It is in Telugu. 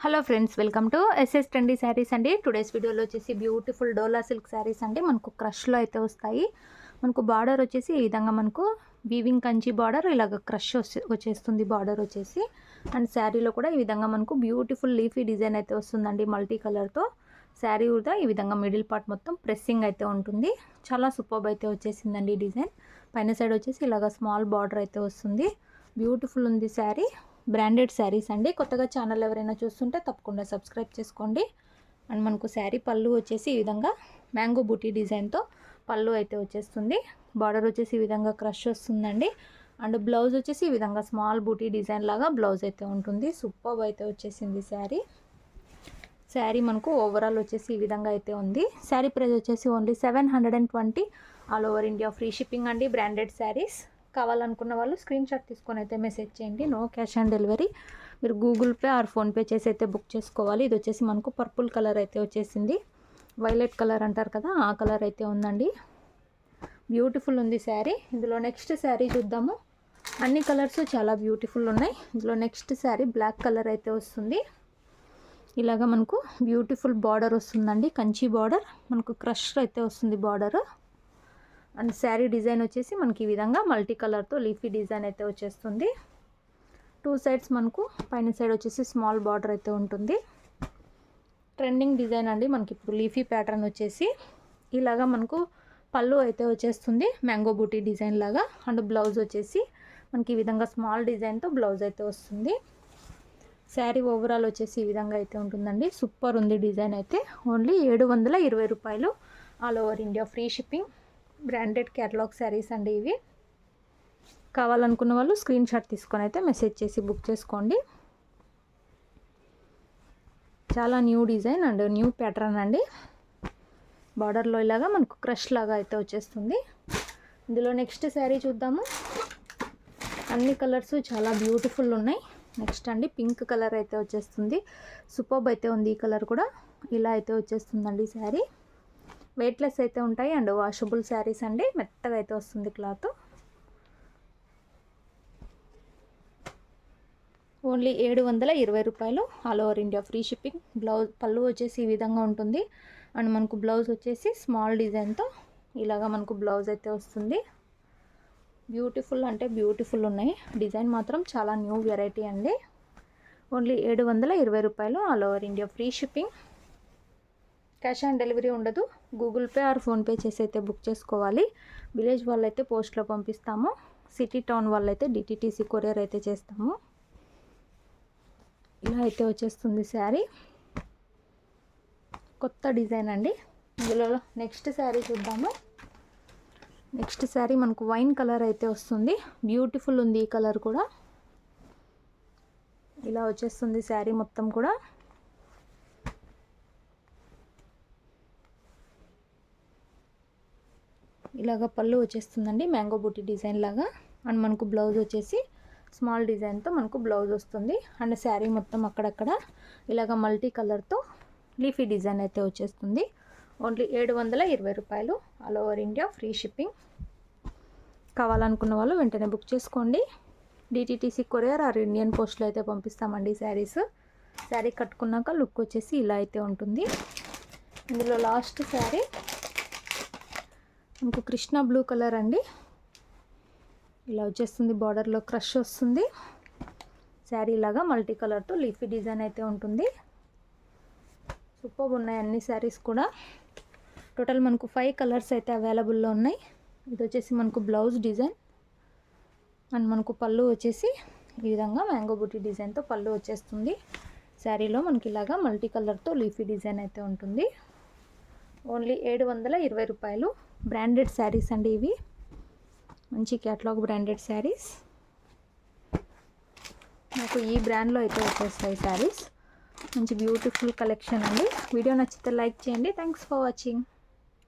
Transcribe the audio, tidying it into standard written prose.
Hello friends, welcome to SS Trendy Sarees అండి. టుడేస్ వీడియోలో వచ్చేసి బ్యూటిఫుల్ డోలా సిల్క్ శారీస్ అండి. మనకు క్రష్లో అయితే వస్తాయి. మనకు బార్డర్ వచ్చేసి ఈ విధంగా మనకు వీవింగ్ కంచి బార్డర్ ఇలాగ క్రష్ వచ్చేస్తుంది బార్డర్ వచ్చేసి. అండ్ శారీలో కూడా ఈ విధంగా మనకు బ్యూటిఫుల్ లీఫీ డిజైన్ అయితే వస్తుందండి మల్టీ కలర్తో. శారీ కూడా ఈ విధంగా మిడిల్ పార్ట్ మొత్తం ప్రెస్సింగ్ అయితే ఉంటుంది. చాలా సూపర్బ్ అయితే వచ్చేసిందండి డిజైన్. పైన సైడ్ వచ్చేసి ఇలాగ స్మాల్ బార్డర్ అయితే వస్తుంది. బ్యూటిఫుల్ ఉంది శారీ. బ్రాండెడ్ శారీస్ అండి. కొత్తగా ఛానల్ ఎవరైనా చూస్తుంటే తప్పకుండా సబ్స్క్రైబ్ చేసుకోండి. అండ్ మనకు శారీ పళ్ళు వచ్చేసి ఈ విధంగా మ్యాంగో బూటీ డిజైన్తో పళ్ళు అయితే వచ్చేస్తుంది. బార్డర్ వచ్చేసి ఈ విధంగా క్రష్ వస్తుందండి. అండ్ బ్లౌజ్ వచ్చేసి ఈ విధంగా స్మాల్ బూటీ డిజైన్ లాగా బ్లౌజ్ అయితే ఉంటుంది. సూపర్బ్ అయితే వచ్చేసింది శారీ. శారీ మనకు ఓవరాల్ వచ్చేసి ఈ విధంగా అయితే ఉంది. శారీ ప్రైస్ వచ్చేసి only 720. All over India free shipping అండి. బ్రాండెడ్ శారీస్ కావాలనుకున్న వాళ్ళు స్క్రీన్ షాట్ తీసుకొని అయితే మెసేజ్ చేయండి. No cash on delivery. మీరు గూగుల్ పే ఆర్ ఫోన్పే చేసి అయితే బుక్ చేసుకోవాలి. ఇది వచ్చేసి మనకు పర్పుల్ కలర్ అయితే వచ్చేసింది. వైలెట్ కలర్ అంటారు కదా, ఆ కలర్ అయితే ఉందండి. బ్యూటిఫుల్ ఉంది శారీ. ఇందులో నెక్స్ట్ శారీ చూద్దాము. అన్ని కలర్స్ చాలా బ్యూటిఫుల్ ఉన్నాయి. ఇందులో నెక్స్ట్ శారీ బ్లాక్ కలర్ అయితే వస్తుంది. ఇలాగా మనకు బ్యూటిఫుల్ బార్డర్ వస్తుందండి, కంచి బార్డర్. మనకు క్రష్ అయితే వస్తుంది బార్డర్. అండ్ శారీ డిజైన్ వచ్చేసి మనకి ఈ విధంగా మల్టీ కలర్తో లీఫీ డిజైన్ అయితే వచ్చేస్తుంది. టూ సైడ్స్ మనకు పైన సైడ్ వచ్చేసి స్మాల్ బార్డర్ అయితే ఉంటుంది. ట్రెండింగ్ డిజైన్ అండి. మనకి ఇప్పుడు లీఫీ ప్యాటర్న్ వచ్చేసి ఇలాగా మనకు పళ్ళు అయితే వచ్చేస్తుంది మ్యాంగో బూటీ డిజైన్ లాగా. అండ్ బ్లౌజ్ వచ్చేసి మనకి ఈ విధంగా స్మాల్ డిజైన్తో బ్లౌజ్ అయితే వస్తుంది. శారీ ఓవరాల్ వచ్చేసి ఈ విధంగా అయితే ఉంటుందండి. సూపర్ ఉంది డిజైన్ అయితే. ఓన్లీ 720 రూపాయలు. All over India free shipping. Branded catalogue saris అండి ఇవి. కావాలనుకున్న వాళ్ళు స్క్రీన్ షాట్ తీసుకొని అయితే మెసేజ్ చేసి బుక్ చేసుకోండి. చాలా new design and new pattern అండి. బార్డర్లో ఇలాగా మనకు క్రష్ లాగా అయితే వచ్చేస్తుంది. ఇందులో నెక్స్ట్ శారీ చూద్దాము. అన్ని కలర్స్ చాలా బ్యూటిఫుల్ ఉన్నాయి. నెక్స్ట్ అండి పింక్ కలర్ అయితే వచ్చేస్తుంది. సూపర్బ్ అయితే ఉంది. ఈ కలర్ కూడా ఇలా అయితే వచ్చేస్తుందండి శారీ. వెయిట్లెస్ అయితే ఉంటాయి అండ్ వాషబుల్ శారీస్ అండి. మెత్తగా అయితే వస్తుంది క్లాత్. ఓన్లీ 720 రూపాయలు. All over India free shipping. Blouse పళ్ళు వచ్చేసి ఈ విధంగా ఉంటుంది. అండ్ మనకు బ్లౌజ్ వచ్చేసి స్మాల్ డిజైన్తో ఇలాగా మనకు బ్లౌజ్ అయితే వస్తుంది. బ్యూటిఫుల్ అంటే బ్యూటిఫుల్ ఉన్నాయి. డిజైన్ మాత్రం చాలా న్యూ వెరైటీ అండి. ఓన్లీ 720 రూపాయలు. All over India free shipping. Cash on delivery ఉండదు. గూగుల్ పే ఆర్ ఫోన్పే చేసి అయితే బుక్ చేసుకోవాలి. విలేజ్ వాళ్ళైతే పోస్ట్లో పంపిస్తాము. సిటీ టౌన్ వాళ్ళైతే డిటీటీసీ కొరియర్ అయితే చేస్తాము. ఇలా అయితే వచ్చేస్తుంది శారీ. కొత్త డిజైన్ అండి. ఇందులో నెక్స్ట్ శారీ చూద్దాము. నెక్స్ట్ శారీ మనకు వైన్ కలర్ అయితే వస్తుంది. బ్యూటిఫుల్ ఉంది ఈ కలర్ కూడా. ఇలా వచ్చేస్తుంది శారీ మొత్తం కూడా. ఇలాగ పళ్ళు వచ్చేస్తుందండి మ్యాంగో బూటీ డిజైన్ లాగా. అండ్ మనకు బ్లౌజ్ వచ్చేసి స్మాల్ డిజైన్తో మనకు బ్లౌజ్ వస్తుంది. అండ్ శారీ మొత్తం అక్కడక్కడ ఇలాగ మల్టీ కలర్తో లీఫీ డిజైన్ అయితే వచ్చేస్తుంది. ఓన్లీ 720 రూపాయలు. All over India free shipping. కావాలనుకున్న వాళ్ళు వెంటనే బుక్ చేసుకోండి. డిటీటీసీ కొరియర్ ఆర్ ఇండియన్ పోస్ట్లో అయితే పంపిస్తామండి శారీస్. శారీ కట్టుకున్నాక లుక్ వచ్చేసి ఇలా అయితే ఉంటుంది. ఇందులో లాస్ట్ శారీ మనకు కృష్ణ బ్లూ కలర్ అండి. ఇలా వచ్చేస్తుంది. బార్డర్లో క్రష్ వస్తుంది. శారీ లాగా మల్టీ కలర్తో లీఫీ డిజైన్ అయితే ఉంటుంది. సూపర్బ్ ఉన్నాయి అన్ని శారీస్ కూడా. టోటల్ మనకు 5 కలర్స్ అయితే అవైలబుల్లో ఉన్నాయి. ఇది వచ్చేసి మనకు బ్లౌజ్ డిజైన్. అండ్ మనకు పళ్ళు వచ్చేసి ఈ విధంగా మ్యాంగో బూటీ డిజైన్తో పళ్ళు వచ్చేస్తుంది. శారీలో మనకి ఇలాగా మల్టీ కలర్తో లీఫీ డిజైన్ అయితే ఉంటుంది. ఓన్లీ 720 రూపాయలు. బ్రాండెడ్ శారీస్ అండి ఇవి. మంచి క్యాటలాగ్ బ్రాండెడ్ శారీస్. నాకు ఈ బ్రాండ్లో అయితే వచ్చేస్తాయి శారీస్. మంచి బ్యూటిఫుల్ కలెక్షన్ అండి. వీడియో నచ్చితే లైక్ చేయండి. Thanks for watching.